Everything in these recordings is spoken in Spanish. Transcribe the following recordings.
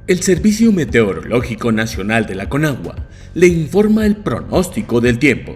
El Servicio Meteorológico Nacional de la Conagua le informa el pronóstico del tiempo.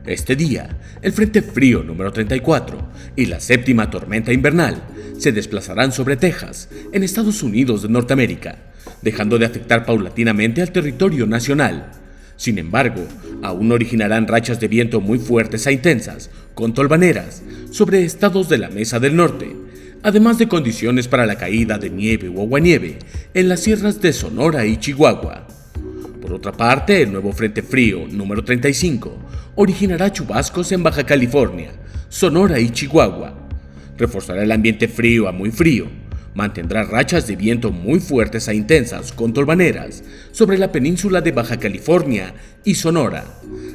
Este día, el Frente Frío número 34 y la séptima tormenta invernal se desplazarán sobre Texas, en Estados Unidos de Norteamérica, dejando de afectar paulatinamente al territorio nacional. Sin embargo, aún originarán rachas de viento muy fuertes e intensas, con tolvaneras, sobre estados de la Mesa del Norte, además de condiciones para la caída de nieve o aguanieve en las sierras de Sonora y Chihuahua. Por otra parte, el nuevo Frente Frío número 35 originará chubascos en Baja California, Sonora y Chihuahua. Reforzará el ambiente frío a muy frío, mantendrá rachas de viento muy fuertes e intensas con tolvaneras sobre la península de Baja California y Sonora,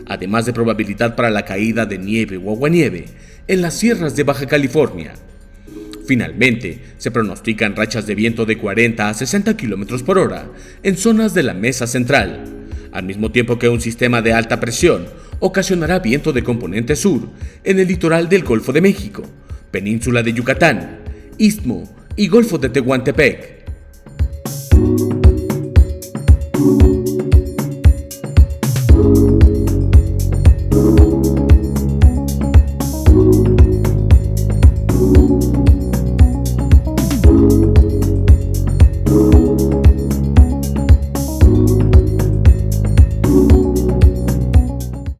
además de probabilidad para la caída de nieve o aguanieve en las sierras de Baja California. Finalmente, se pronostican rachas de viento de 40 a 60 km por hora en zonas de la Mesa Central, al mismo tiempo que un sistema de alta presión ocasionará viento de componente sur en el litoral del Golfo de México, península de Yucatán, Istmo y Golfo de Tehuantepec.